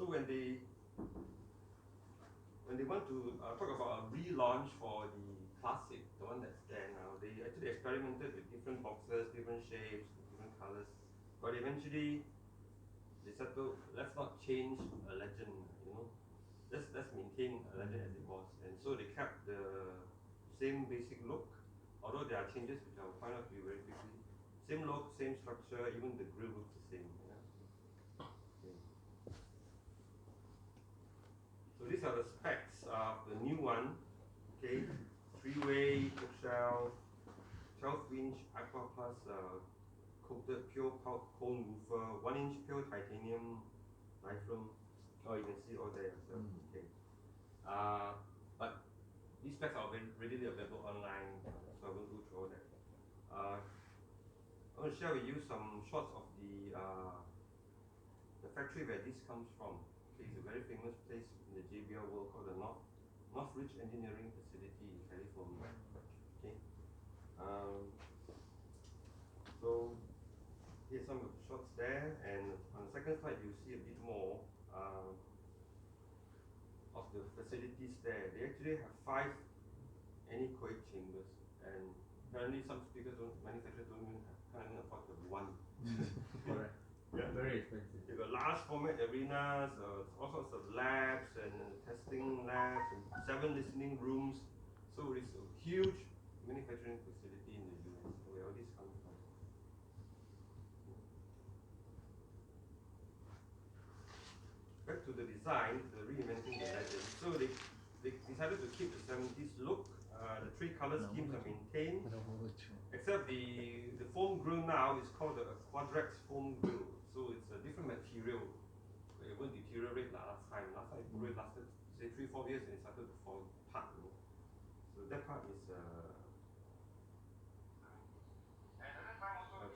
So when they want to talk about a relaunch for the classic, the one that's there now, they actually experimented with different boxes, different shapes, different colors, but eventually they settled, let's not change a legend, let's maintain a legend as it was, and so they kept the same basic look, although there are changes which I'll point out to you very quickly. Same look, same structure, even the grill looks the same. Okay. So these are the specs of the new one. Okay, 3-way bookshelf, 12-inch Aqua Plus coated pure cone woofer, 1-inch pure titanium diaphragm. Oh, you can see all there. So, okay. But these specs are readily available online, so I won't go through all that. I want to share with you some shots of the factory where this comes from. Okay, it's a very famous place in the JBL world called the Northridge Engineering Facility in California. Okay. So here's some of the shots there, and on the second slide you see a bit more of the facilities there. They actually have 5 anechoic chambers, and apparently some manufacturers can't even afford to have one. Correct. Yeah. Very expensive. You've got large format arenas, all sorts of labs and testing labs, and 7 listening rooms. So it's a huge manufacturing facility in the US, where all this comes from. Back to the design, the reinventing the legend. So they decided to keep the 70s look. The 3 color schemes are maintained, except the foam grill now is called the Quadrex foam grill. So it's a different material. It won't deteriorate like last time. Last time it lasted say 3-4 years and it started to fall apart. So that part is a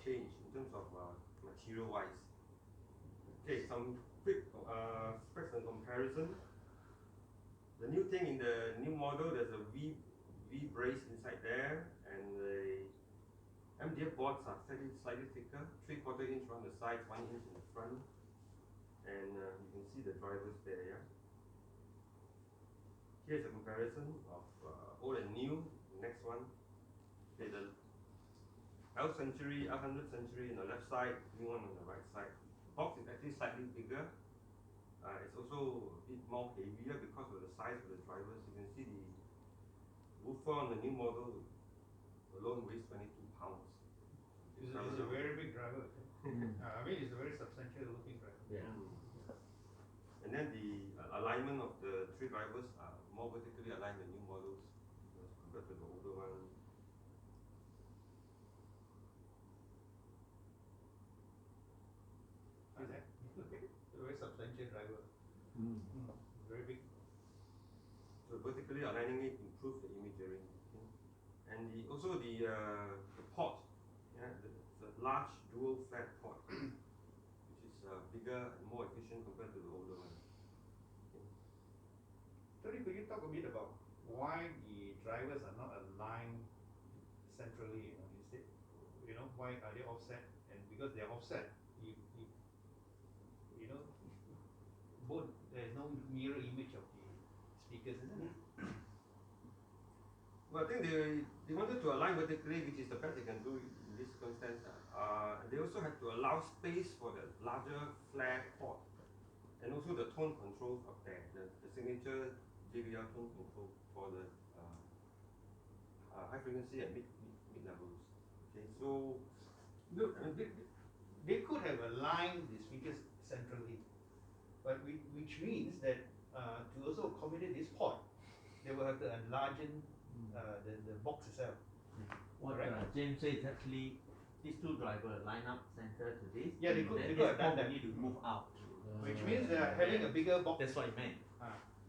change in terms of material wise. Okay, some quick specs and comparison. The new thing in the new model, there's a V brace inside there, and the MDF boards are slightly thicker, 3/4 inch around the sides, 1 inch in the front, and you can see the drivers there. Yeah. Here's a comparison of old and new. The next one, okay, the L100 Century on the left side, new one on the right side. The box is actually slightly bigger. It's also a bit more heavier because of the size of the drivers. You can see the woofer on the new model alone weighs 22 pounds. It's a very big driver. I mean, it's a very substantial looking driver. Yeah. And then the alignment of the 3 drivers are more vertically aligned than new models compared to the older one. Is that? A very substantial driver. Very big. So vertically aligning it improves the imagery. Okay? And also the port, yeah, it's a large dual flat port, which is bigger and more efficient compared to the older one. Okay. Tony, could you talk a bit about why the drivers are not aligned centrally? Instead, why are they offset? And because they're offset, both there's no mirror image of the speakers, isn't it? Well, I think they wanted to align vertically, which is the best they can do in this circumstance. They also had to allow space for the larger flare port, and also the tone controls up there, the signature JBL tone control for the high frequency and mid levels. Okay, so look, they could have aligned the speakers centrally, but which means that to also accommodate this port, they will have to enlarge the box itself. What James says actually, these 2 drivers line up center to this. Yeah, they could have done that. Need to move out. Which means they are having a bigger box. That's what it meant.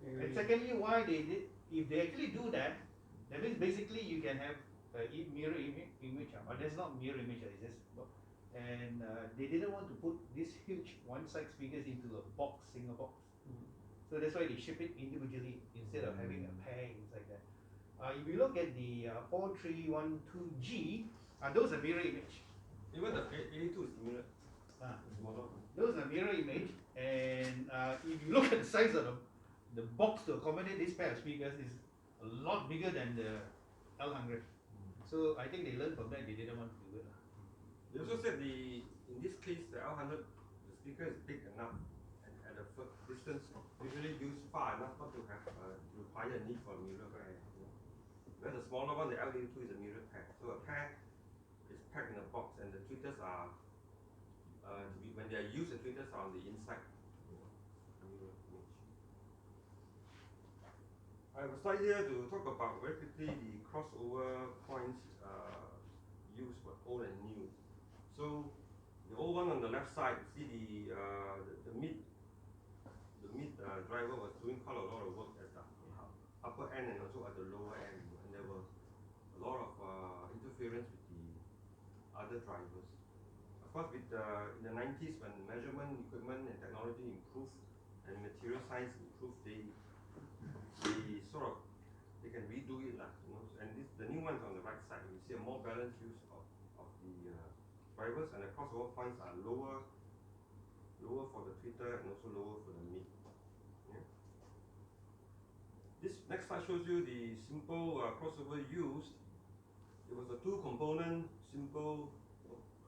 And secondly, why they did, if they actually do that, that means basically you can have a mirror image, or there's not mirror image, it's just, and they didn't want to put these huge one-side speakers into a box, single box. So that's why they ship it individually instead of having a pair inside that. If you look at the 4312G, those are mirror image. even the A2 is similar. Those are mirror image, and if you look at the size of the box to accommodate this pair of speakers is a lot bigger than the L100. So I think they learned from that, they didn't want to do it. They also said in this case the L100, the speaker is big enough and at a distance usually used far enough not to have require a need for a mirror pair. Whereas the smaller one, the L82 is a mirror pair. So a pair is packed in a box and the tweeters are when they are used, the tweeters are on the inside. Mirror image. I have a slide here to talk about very quickly the crossover points used for old and new. So the old one on the left side, see the mid driver was doing quite a lot of work at the upper end and also at the lower end, and there was a lot of interference with the other drivers. Of course, with in the 90s when measurement equipment and technology improved and material science improved, they can redo it and the new ones on the right side, you see a more balanced use of the drivers, and the crossover points are lower for the tweeter and also lower for the mid. Yeah. This next slide shows you the simple crossover used. It was a 2-component simple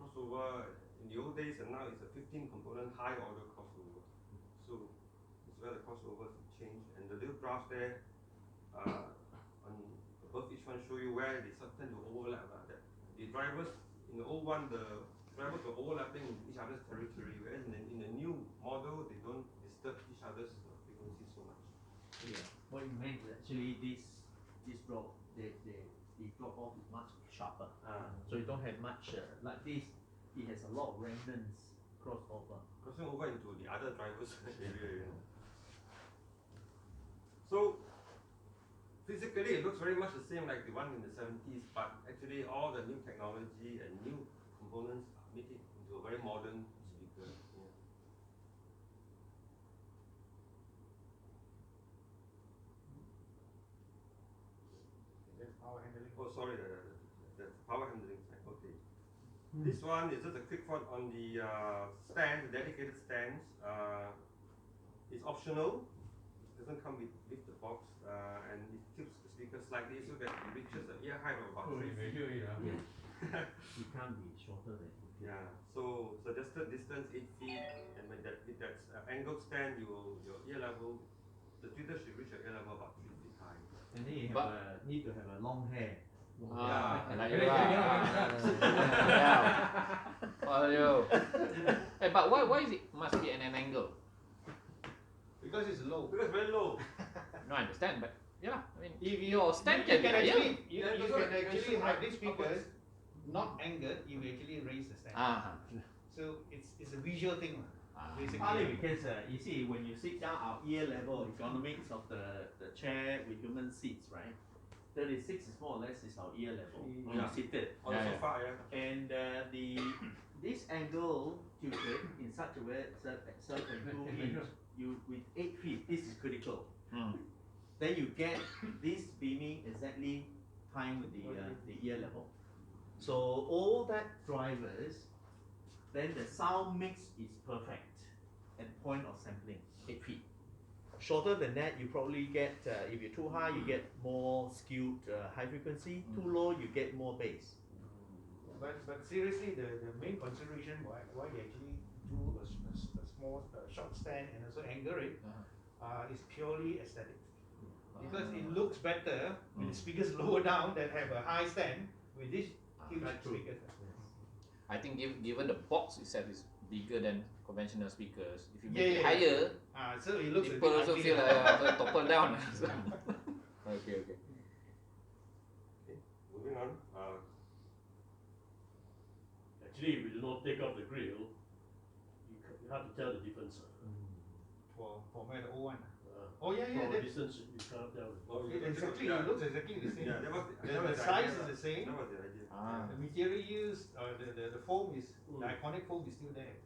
crossover in the old days, and now it's a 15-component high order crossover. So it's where the crossovers change, and the little graphs there above each one show you where they tend to overlap. The drivers in the old one, the drivers were overlapping in each other's territory, whereas in the new model they don't disturb each other's frequency so much. Yeah. What you meant is actually this drop, the drop off is much sharper. So you don't have much like this. It has a lot of remnants crossover. Crossing over into the other drivers area. So physically it looks very much the same like the one in the 70s, but actually all the new technology and new components make it into a very modern speaker. Yeah. That's power handling. Oh, sorry, that's power handling side. Okay. This one is just a quick one on the stand, the dedicated stands. It's optional. It doesn't come with the box, and it tips the speaker slightly so that it reaches an ear height of about 3 feet. Yeah. It can't be shorter than 8 feet. Yeah. So suggested distance 8 feet, and with that angled stand, your ear level, the tweeter should reach your ear level about 3 feet high. And then you need to have a long hair. Like you Hey, but why is it must be an angle? Because it's low. Because very low. No, I understand, but yeah, I mean, If your stand you can be can higher. actually, you Yeah, can that's right. actually Can have shoot these speakers upwards. not angled, you actually raise the stand. So it's a visual thing, basically. Partly because you see when you sit down our ear level economics of the chair with human seats, right? 36 is more or less is our ear level when Yeah. you seated. On the sofa, yeah. And this angle tilted in such a way such an 2 inch, you with 8 feet, this is critical. Then you get this beaming exactly time with the ear level. So all that drivers, then the sound mix is perfect at point of sampling, 8 feet. Shorter than that, you probably get, if you're too high, you get more skewed high frequency. Too low, you get more bass. But seriously, the main consideration why they actually do a small short stand and also angle it is purely aesthetic. Because it looks better with the speakers lower down that have a high stand with this huge speakers. I think given the box itself is bigger than conventional speakers, if you make it higher, so it looks people a bit also ugly. feel like topple down. Okay. Okay, moving on. Actually, if you do not take off the grill, you have to tell the difference. For my old one. From a that, distance, you can't tell. exactly, it looks exactly the same. Yeah, that was The size is the same. That was the idea. The material used, the foam is, the iconic foam is still there.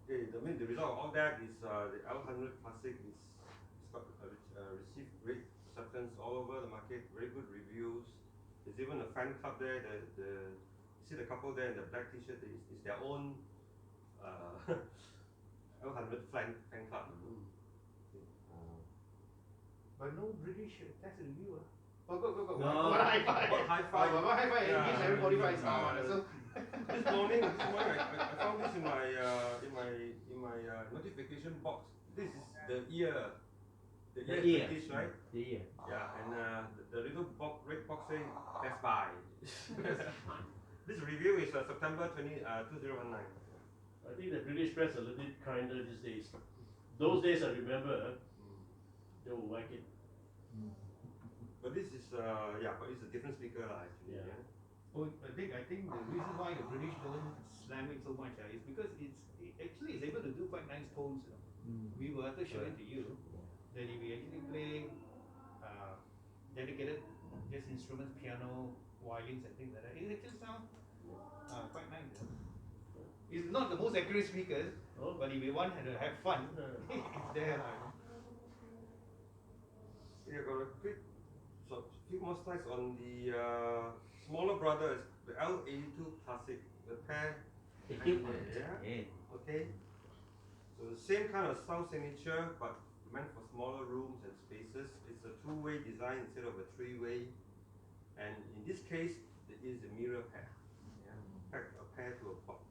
Okay, the result of all that is the L100 Classic is got received great acceptance all over the market, very good reviews. There's even a fan club there. You see the couple there in the black T-shirt is their own L100 L100 fan club. But no British test review. Oh, go. No. What hi-fi? What hi-fi? What hi-fi? Yeah. Gives everybody 5 stars. So This morning I found this in my notification box. This is the ear. The ear is right? The ear. Yeah, and the little red box saying Best Buy. This review is September 2019. I think the British press are a little bit kinder these days. Those days I remember, they will whack it. But this is but it's a different speaker actually. Yeah. Yeah. oh, I think the reason why the British don't slam it so much is because it actually is able to do quite nice tones. We will have to show it to you that if we actually play dedicated just instruments, piano, violins and things like that, it actually sounds quite nice. It's not the most accurate speakers, but if you want to have fun, it's there. Yeah, got a few more slides on the smaller brother, the L82 Classic, the pair. Yeah. Okay. So the same kind of sound signature, but meant for smaller rooms and spaces. It's a two-way design instead of a three-way. And in this case, it is a mirror pair. Yeah, a pair to a box.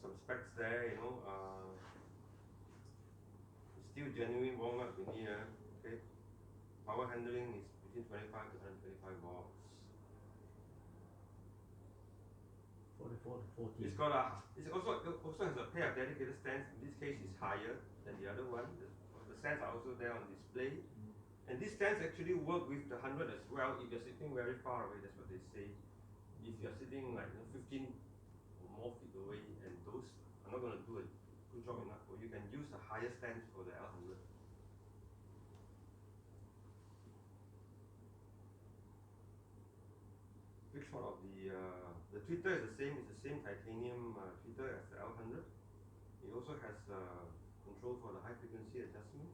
Some specs there, still genuine walnut veneer. Okay. Power handling is between 25 to 125 watts. 44 to 40. It's got it also has a pair of dedicated stands. In this case, it's higher than the other one. The stands are also there on display. And these stands actually work with the 100 as well. If you're sitting very far away, that's what they say. If you're sitting like 15 or more feet away, and those are not going to do a good job enough for you, can use the higher stands for the L100. Big shot of the tweeter is the same titanium tweeter as the L100. It also has control for the high frequency adjustment,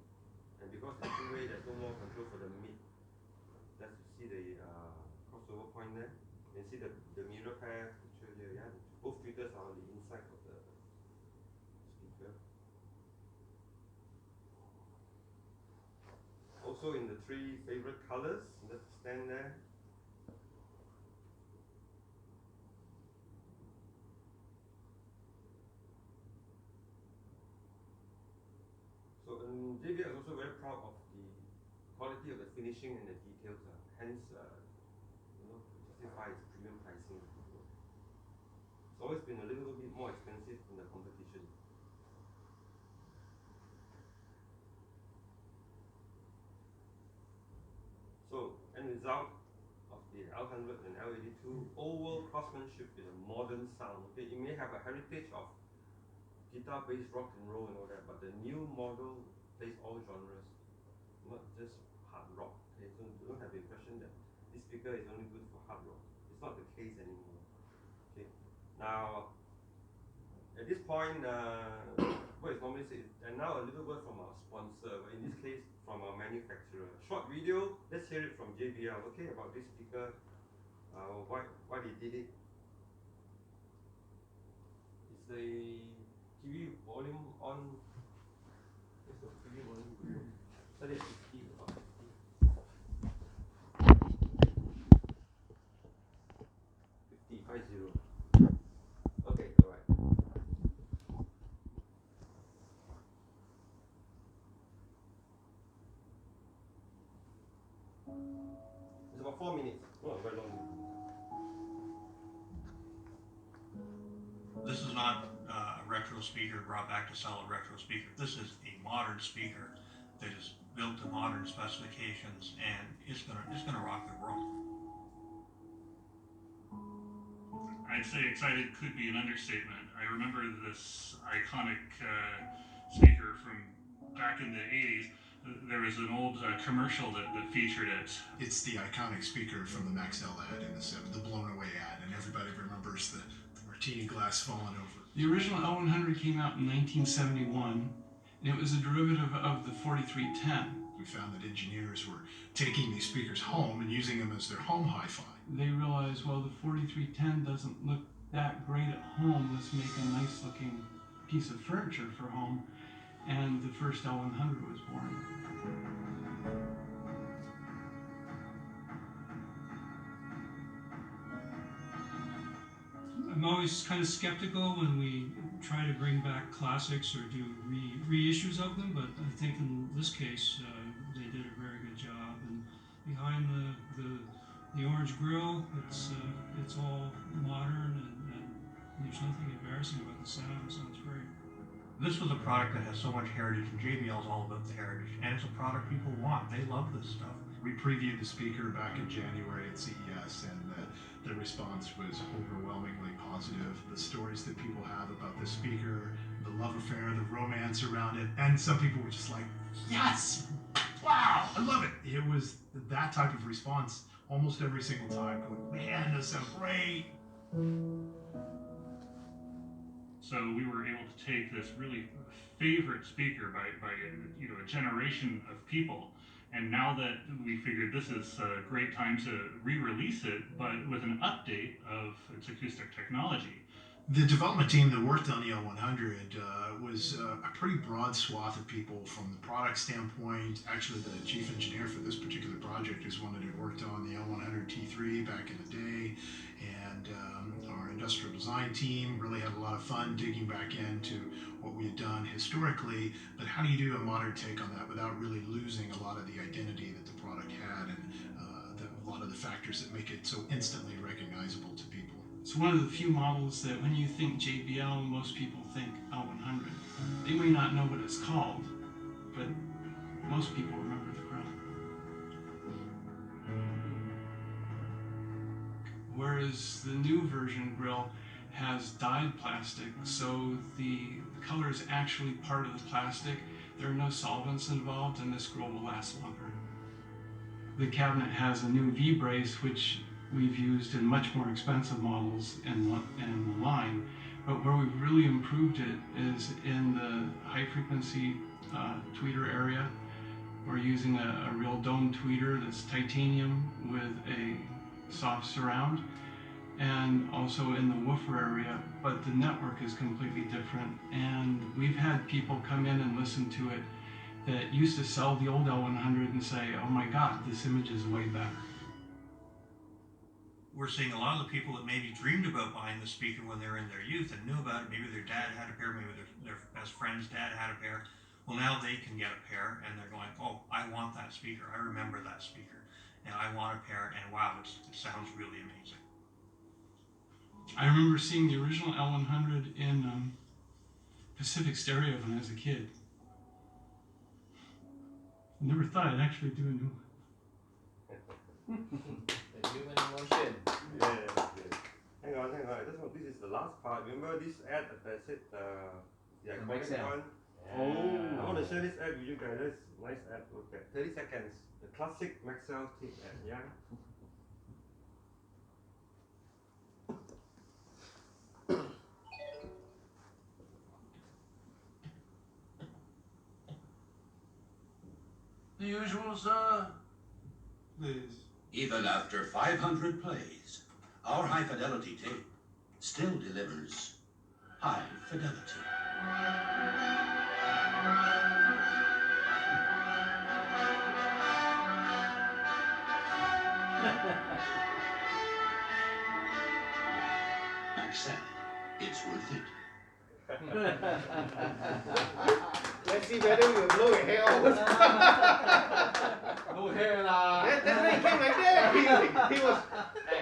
and because it's two-way, there's no more control for the mid. Let's see the crossover point there. You can see the mirror pair picture here. Yeah, both tweeters are on the inside of the speaker. Also in the three favorite colors, let's stand there. So JBL is also very proud of the quality of the finishing and the details, hence justify its premium pricing. It's always been a little bit more expensive than the competition. So, end result of the L100 and L82, oval craftsmanship with a modern sound. Okay, it may have a heritage of guitar-based rock and roll and all that, but the new model plays all genres, not just hard rock. Okay, so you don't have the impression that this speaker is only good for hard rock. It's not the case anymore. Okay, now at this point, what is normally said, and now a little word from our sponsor, but in this case from our manufacturer. Short video, let's hear it from JBL. Okay, about this speaker, why they did it. Is the TV volume on? Is the TV volume? Set it 50 or 50. 50. Okay, alright. It's about 4 minutes. Oh, very long. This is not a retro speaker brought back to sell a retro speaker. This is a modern speaker that is built to modern specifications, and it's gonna rock the world. I'd say excited could be an understatement. I remember this iconic speaker from back in the 80s. There was an old commercial that featured it. It's the iconic speaker from the Maxell ad in the blown away ad, and everybody remembers the martini glass falling over. The original L100 came out in 1971, and it was a derivative of the 4310. We found that engineers were taking these speakers home and using them as their home hi-fi. They realized, well, the 4310 doesn't look that great at home. Let's make a nice looking piece of furniture for home. And the first L100 was born. I'm always kind of skeptical when we try to bring back classics or do reissues of them, but I think in this case they did a very good job. And behind the orange grill, it's all modern and there's nothing embarrassing about the sound. It sounds great. This was a product that has so much heritage, and JBL is all about the heritage, and it's a product people want. They love this stuff. We previewed the speaker back in January at CES, and the response was overwhelmingly positive. The stories that people have about the speaker, the love affair, the romance around it, and some people were just like, yes, wow, I love it. It was that type of response almost every single time. Going, man, this sounds great. So we were able to take this really favorite speaker by a generation of people, and now that we figured this is a great time to re-release it, but with an update of its acoustic technology. The development team that worked on the L100 was a pretty broad swath of people from the product standpoint. Actually, the chief engineer for this particular project is one that had worked on the L100 T3 back in the day, and our industrial design team really had a lot of fun digging back into what we had done historically, but how do you do a modern take on that without really losing a lot of the identity that the product had and a lot of the factors that make it so instantly recognizable to people. It's one of the few models that when you think JBL, most people think L100. They may not know what it's called, but most people remember the grill. Whereas the new version grill has dyed plastic, so the color is actually part of the plastic. There are no solvents involved, and this grill will last longer. The cabinet has a new V-brace, which we've used in much more expensive models in the line, but where we've really improved it is in the high frequency tweeter area. We're using a real dome tweeter that's titanium with a soft surround, and also in the woofer area, but the network is completely different. And we've had people come in and listen to it that used to sell the old L100 and say, oh my God, this image is way better. We're seeing a lot of the people that maybe dreamed about buying the speaker when they were in their youth and knew about it. Maybe their dad had a pair, maybe their best friend's dad had a pair. Well, now they can get a pair, and they're going, oh, I want that speaker. I remember that speaker, and I want a pair, and wow, it sounds really amazing. I remember seeing the original L100 in Pacific Stereo when I was a kid. I never thought I'd actually do a new one. The human emotion. Yes, yes. Hang on. This is the last part. Remember this ad that said the iconic Maxell. one? Oh. I want to share this ad with you guys. This nice ad. Look at 30 seconds. The classic Maxell tape ad. Yeah. The usual, sir. Please. Even after 500 plays, our high-fidelity tape still delivers high fidelity. Maxell, it's worth it. Let's see whether you blow your hair off. No hair lah. That's why he came like that. He was. Hey,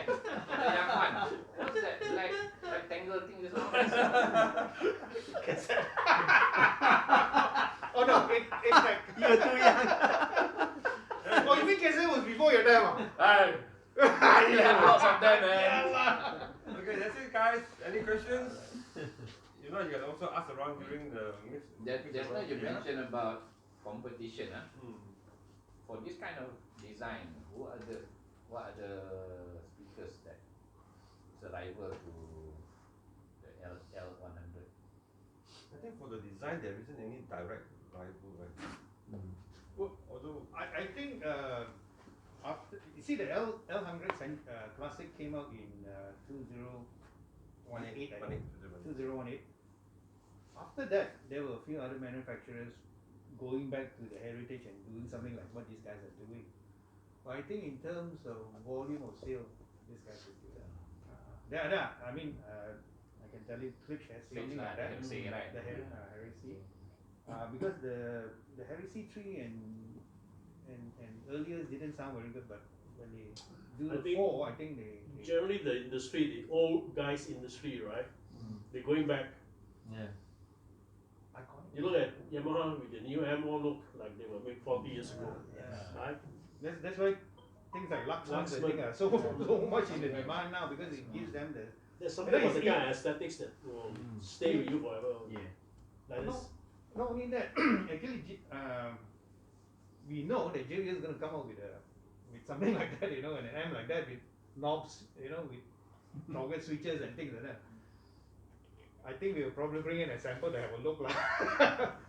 young one, what's that black rectangle thing just now? Oh no, it's like. You're too young. Oh, you mean cassette was before your time? Hey, you have lots of them, man. Okay, that's it, guys. Any questions? You know, you can also ask around during the mix. Just now you mentioned about competition, huh? Hmm. For this kind of design, what are the speakers that is a rival to the L100? I think for the design, there isn't any direct rival, right? Well, although I think after you see the L100 Classic came out in 2001, 2018, I 18, think. 2018. After that, there were a few other manufacturers going back to the heritage and doing something like what these guys are doing. But I think in terms of volume of sale, these guys are doing that. I mean, I can tell you, Klipsch has something like that. Heresy, right? The Heresy. Because the Heresy 3 and earlier didn't sound very good, but when they do I the think 4, I think they generally the industry, the old guys industry, right? They're going back. Yeah. You look at Yamaha with the new M1 look like they were made 40 years ago, right? That's why things like Luxmans I think are so much in the demand now because it gives them the. There's something about the kind of aesthetics that will stay with you forever. Yeah. Like this. Not only that, actually, we know that JBL is going to come out with something like that, an M like that with knobs, with toggle switches and things like that. I think we'll probably bring in a sample to have a look,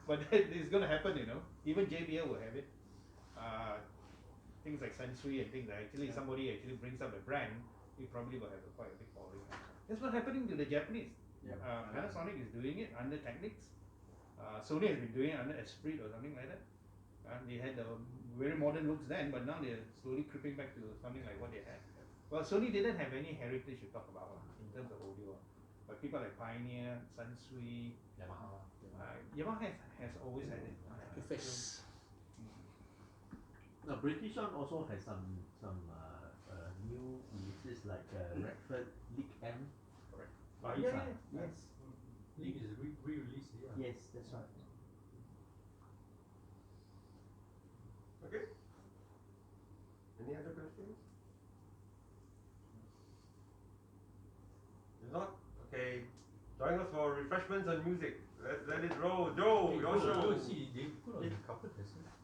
but that is going to happen, Even JBL will have it. Things like Sensui and things like somebody actually brings up a brand, we probably will have quite a big following. That's what's happening to the Japanese. Panasonic is doing it under Technics. Sony has been doing it under Esprit or something like that. They had the very modern looks then, but now they're slowly creeping back to something like what they had. Well, Sony didn't have any heritage to talk about in terms of audio. But people like Pioneer, Sansui, Yamaha has always had it. Now, British one also has some new releases like Redford League M. Correct. Yes. League is re-released, yeah. Yes, that's right. Okay. Any other questions? If not, okay. Join us for refreshments and music. Let it roll. Joe, your show. See, they put on the carpet, isn't it?